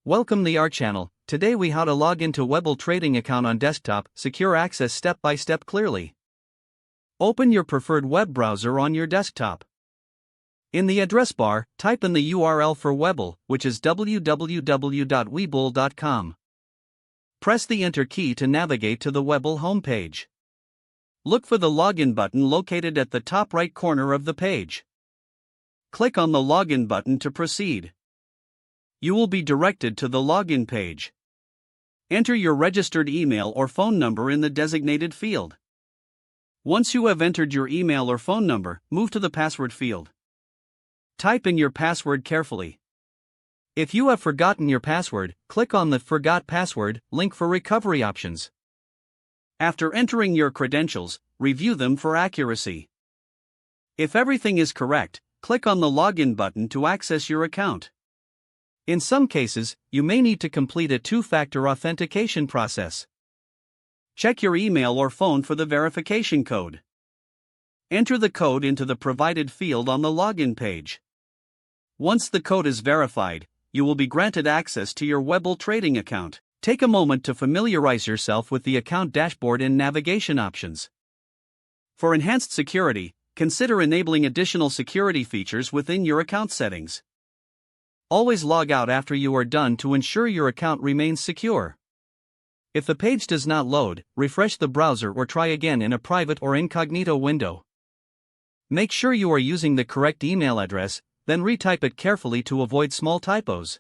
Welcome to our channel. Today we how to log into Webull trading account on desktop, secure access step by step clearly. Open your preferred web browser on your desktop. In the address bar, type in the URL for Webull, which is www.webull.com. Press the enter key to navigate to the Webull homepage. Look for the login button located at the top right corner of the page. Click on the login button to proceed. You will be directed to the login page. Enter your registered email or phone number in the designated field. Once you have entered your email or phone number, move to the password field. Type in your password carefully. If you have forgotten your password, click on the Forgot Password link for recovery options. After entering your credentials, review them for accuracy. If everything is correct, click on the Login button to access your account. In some cases, you may need to complete a two-factor authentication process. Check your email or phone for the verification code. Enter the code into the provided field on the login page. Once the code is verified, you will be granted access to your Webull trading account. Take a moment to familiarize yourself with the account dashboard and navigation options. For enhanced security, consider enabling additional security features within your account settings. Always log out after you are done to ensure your account remains secure. If the page does not load, refresh the browser or try again in a private or incognito window. Make sure you are using the correct email address, then retype it carefully to avoid small typos.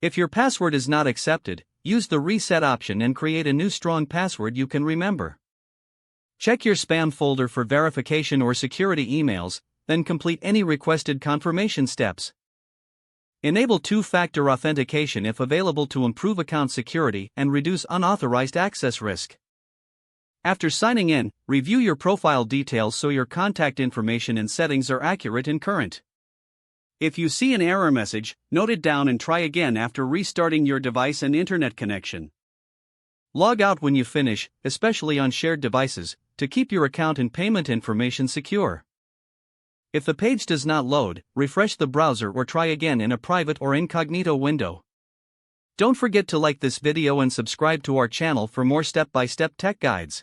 If your password is not accepted, use the reset option and create a new strong password you can remember. Check your spam folder for verification or security emails, then complete any requested confirmation steps. Enable two-factor authentication if available to improve account security and reduce unauthorized access risk. After signing in, review your profile details so your contact information and settings are accurate and current. If you see an error message, note it down and try again after restarting your device and internet connection. Log out when you finish, especially on shared devices, to keep your account and payment information secure. If the page does not load, refresh the browser or try again in a private or incognito window. Don't forget to like this video and subscribe to our channel for more step-by-step tech guides.